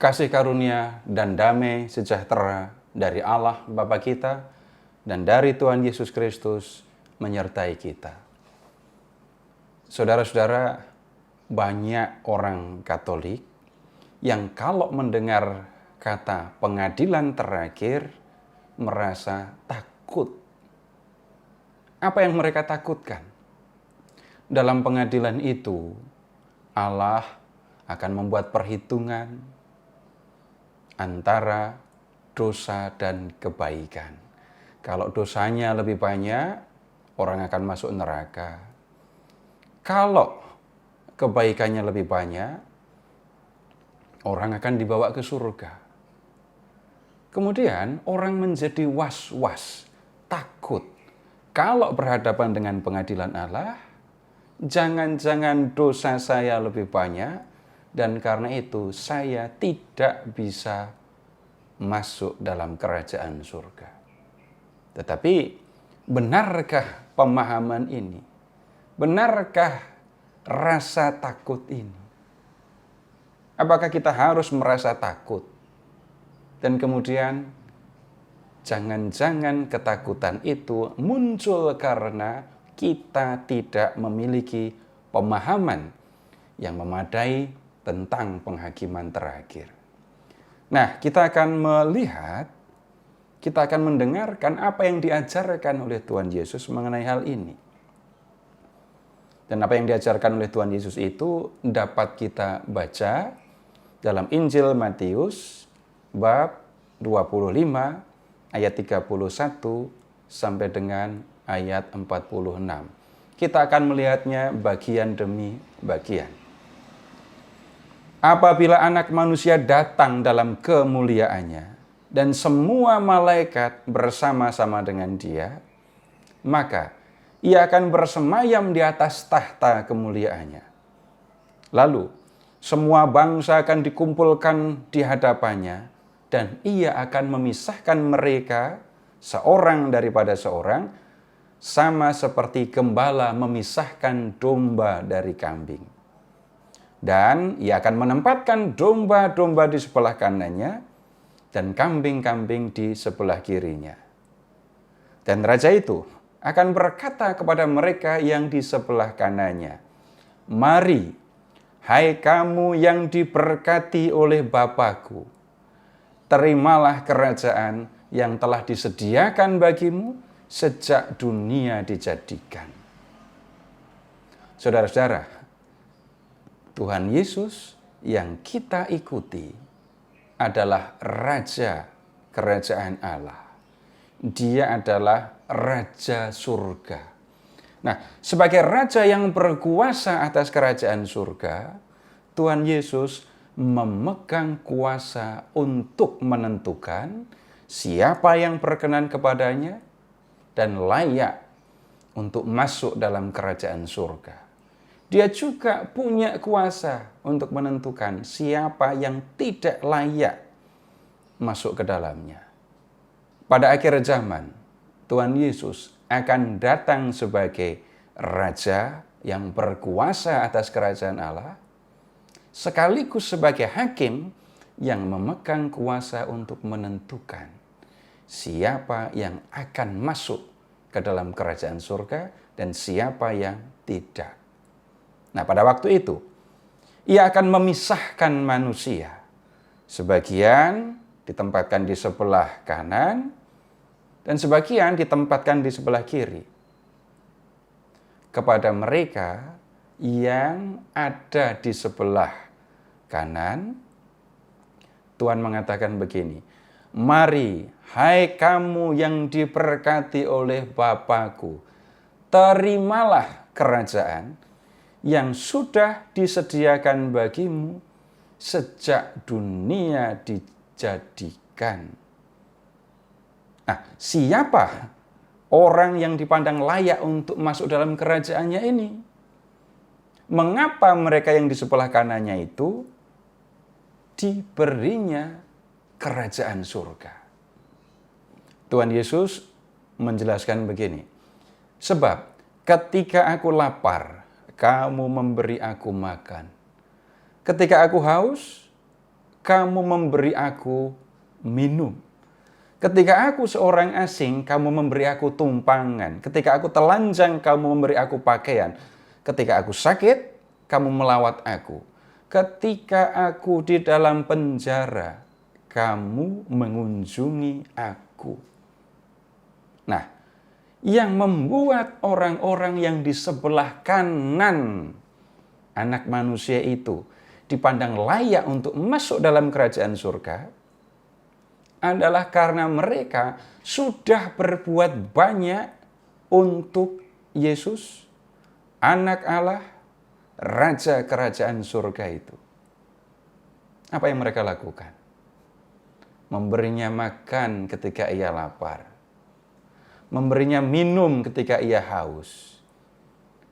kasih karunia dan damai sejahtera dari Allah Bapa kita dan dari Tuhan Yesus Kristus menyertai kita. Saudara-saudara, banyak orang Katolik yang kalau mendengar kata pengadilan terakhir merasa takut. Apa yang mereka takutkan? Dalam pengadilan itu, Allah akan membuat perhitungan antara dosa dan kebaikan. Kalau dosanya lebih banyak, orang akan masuk neraka. Kalau kebaikannya lebih banyak, orang akan dibawa ke surga. Kemudian orang menjadi was-was, takut. Kalau berhadapan dengan pengadilan Allah, jangan-jangan dosa saya lebih banyak, dan karena itu saya tidak bisa masuk dalam kerajaan surga. Tetapi benarkah pemahaman ini? Benarkah rasa takut ini? Apakah kita harus merasa takut? Dan kemudian jangan-jangan ketakutan itu muncul karena kita tidak memiliki pemahaman yang memadai tentang penghakiman terakhir. Nah, kita akan melihat, kita akan mendengarkan apa yang diajarkan oleh Tuhan Yesus mengenai hal ini. Dan apa yang diajarkan oleh Tuhan Yesus itu dapat kita baca dalam Injil Matius bab 25 ayat 31 sampai dengan ayat 46. Kita akan melihatnya bagian demi bagian. Apabila Anak Manusia datang dalam kemuliaannya dan semua malaikat bersama-sama dengan Dia, maka Ia akan bersemayam di atas tahta kemuliaannya. Lalu semua bangsa akan dikumpulkan di hadapannya, dan Ia akan memisahkan mereka seorang daripada seorang, sama seperti gembala memisahkan domba dari kambing. Dan Ia akan menempatkan domba-domba di sebelah kanannya dan kambing-kambing di sebelah kirinya. Dan Raja itu akan berkata kepada mereka yang di sebelah kanannya, "Mari, hai kamu yang diberkati oleh Bapa-Ku, terimalah kerajaan yang telah disediakan bagimu sejak dunia dijadikan." Saudara-saudara, Tuhan Yesus yang kita ikuti adalah Raja Kerajaan Allah. Dia adalah Raja Surga. Nah, sebagai Raja yang berkuasa atas kerajaan surga, Tuhan Yesus memegang kuasa untuk menentukan siapa yang berkenan kepadanya dan layak untuk masuk dalam kerajaan surga. Dia juga punya kuasa untuk menentukan siapa yang tidak layak masuk ke dalamnya. Pada akhir zaman, Tuhan Yesus akan datang sebagai Raja yang berkuasa atas kerajaan Allah, sekaligus sebagai hakim yang memegang kuasa untuk menentukan siapa yang akan masuk ke dalam kerajaan surga dan siapa yang tidak. Nah, pada waktu itu, Ia akan memisahkan manusia. Sebagian ditempatkan di sebelah kanan, dan sebagian ditempatkan di sebelah kiri. Kepada mereka yang ada di sebelah kanan, Tuhan mengatakan begini, "Mari, hai kamu yang diberkati oleh Bapa-Ku, terimalah kerajaan yang sudah disediakan bagimu sejak dunia dijadikan." Nah, siapa orang yang dipandang layak untuk masuk dalam kerajaannya ini? Mengapa mereka yang di sebelah kanannya itu diberinya kerajaan surga? Tuhan Yesus menjelaskan begini, "Sebab ketika aku lapar, kamu memberi aku makan. Ketika aku haus, kamu memberi aku minum. Ketika aku seorang asing, kamu memberi aku tumpangan. Ketika aku telanjang, kamu memberi aku pakaian. Ketika aku sakit, kamu melawat aku. Ketika aku di dalam penjara, kamu mengunjungi aku. Nah, yang membuat orang-orang yang di sebelah kanan Anak Manusia itu dipandang layak untuk masuk dalam kerajaan surga adalah karena mereka sudah berbuat banyak untuk Yesus, Anak Allah, Raja kerajaan surga itu. Apa yang mereka lakukan? Memberinya makan ketika ia lapar, memberinya minum ketika ia haus,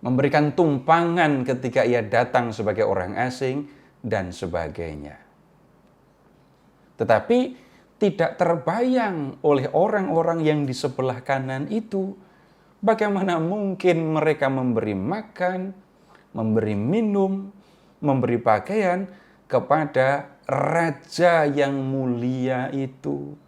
memberikan tumpangan ketika ia datang sebagai orang asing, dan sebagainya. Tetapi tidak terbayang oleh orang-orang yang di sebelah kanan itu, bagaimana mungkin mereka memberi makan, memberi minum, memberi pakaian kepada Raja yang mulia itu.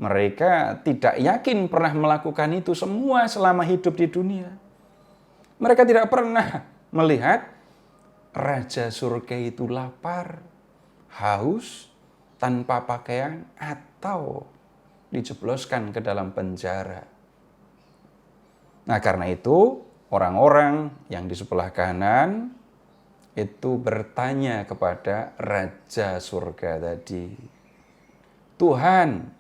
Mereka tidak yakin pernah melakukan itu semua selama hidup di dunia. Mereka tidak pernah melihat Raja surga itu lapar, haus, tanpa pakaian, atau dijebloskan ke dalam penjara. Nah, karena itu orang-orang yang di sebelah kanan itu bertanya kepada Raja surga tadi, Tuhan,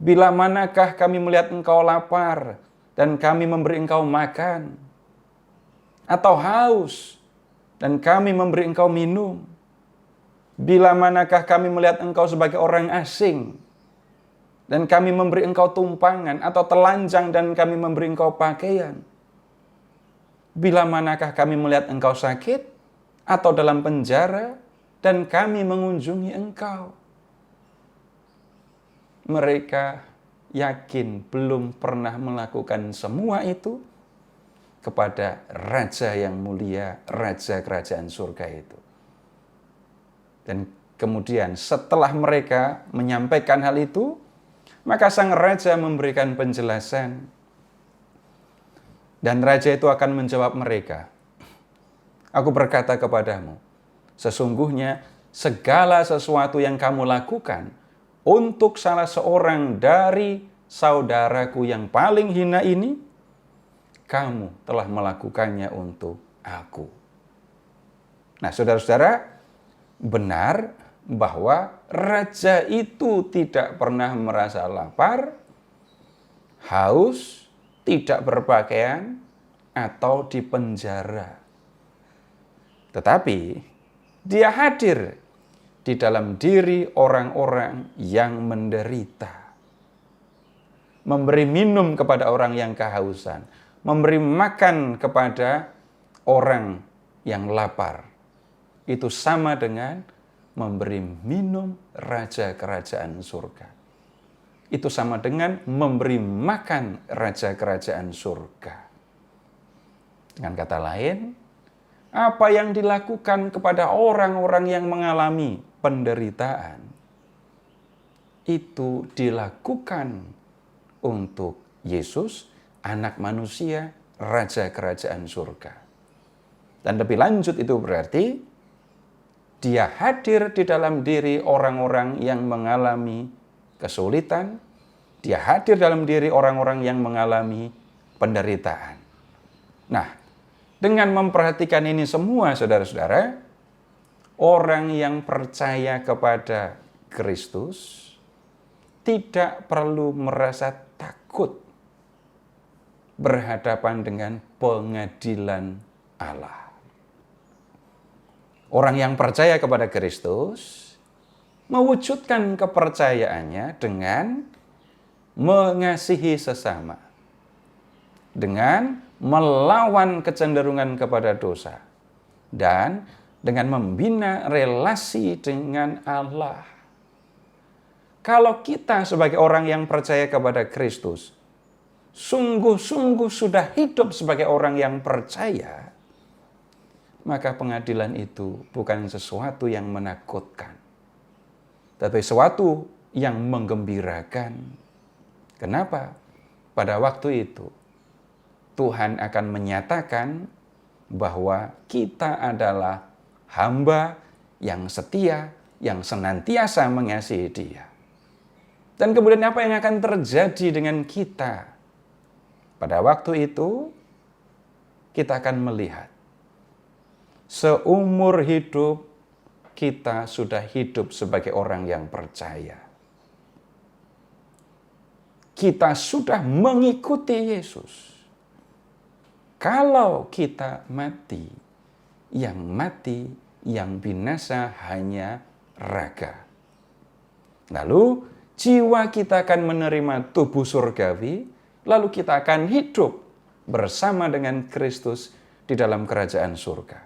bila manakah kami melihat Engkau lapar dan kami memberi Engkau makan, atau haus dan kami memberi Engkau minum? Bila manakah kami melihat Engkau sebagai orang asing dan kami memberi Engkau tumpangan, atau telanjang dan kami memberi Engkau pakaian? Bila manakah kami melihat Engkau sakit atau dalam penjara dan kami mengunjungi Engkau? Mereka yakin belum pernah melakukan semua itu kepada Raja yang mulia, Raja kerajaan surga itu. Dan kemudian setelah mereka menyampaikan hal itu, maka sang Raja memberikan penjelasan. Dan Raja itu akan menjawab mereka, Aku berkata kepadamu, sesungguhnya segala sesuatu yang kamu lakukan untuk salah seorang dari saudaraku yang paling hina ini, kamu telah melakukannya untuk aku. Nah, saudara-saudara, benar bahwa Raja itu tidak pernah merasa lapar, haus, tidak berpakaian, atau dipenjara. Tetapi dia hadir di dalam diri orang-orang yang menderita. Memberi minum kepada orang yang kehausan, memberi makan kepada orang yang lapar. Itu sama dengan memberi minum Raja kerajaan surga. Itu sama dengan memberi makan Raja kerajaan surga. Dengan kata lain, apa yang dilakukan kepada orang-orang yang mengalami penderitaan, itu dilakukan untuk Yesus, Anak Manusia, Raja kerajaan surga. Dan lebih lanjut itu berarti, dia hadir di dalam diri orang-orang yang mengalami kesulitan. Dia hadir dalam diri orang-orang yang mengalami penderitaan. Nah, dengan memperhatikan ini semua, saudara-saudara, orang yang percaya kepada Kristus tidak perlu merasa takut berhadapan dengan pengadilan Allah. Orang yang percaya kepada Kristus mewujudkan kepercayaannya dengan mengasihi sesama, dengan melawan kecenderungan kepada dosa, dan dengan membina relasi dengan Allah. Kalau kita sebagai orang yang percaya kepada Kristus sungguh-sungguh sudah hidup sebagai orang yang percaya, maka pengadilan itu bukan sesuatu yang menakutkan. Tapi sesuatu yang menggembirakan. Kenapa? Pada waktu itu, Tuhan akan menyatakan bahwa kita adalah hamba yang setia, yang senantiasa mengasihi Dia. Dan kemudian apa yang akan terjadi dengan kita? Pada waktu itu, kita akan melihat seumur hidup kita sudah hidup sebagai orang yang percaya. Kita sudah mengikuti Yesus. Kalau kita mati, yang binasa hanya raga. Lalu jiwa kita akan menerima tubuh surgawi, lalu kita akan hidup bersama dengan Kristus di dalam kerajaan surga.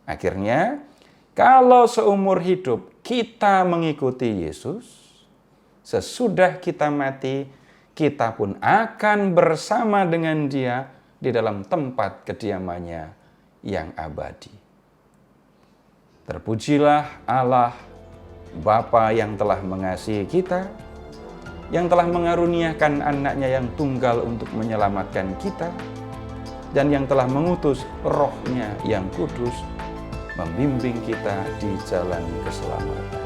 Akhirnya, kalau seumur hidup kita mengikuti Yesus, sesudah kita mati, kita pun akan bersama dengan Dia di dalam tempat kediamannya yang abadi. Terpujilah Allah, Bapa yang telah mengasihi kita, yang telah mengaruniakan anaknya yang tunggal untuk menyelamatkan kita, dan yang telah mengutus Roh-Nya yang kudus, membimbing kita di jalan keselamatan.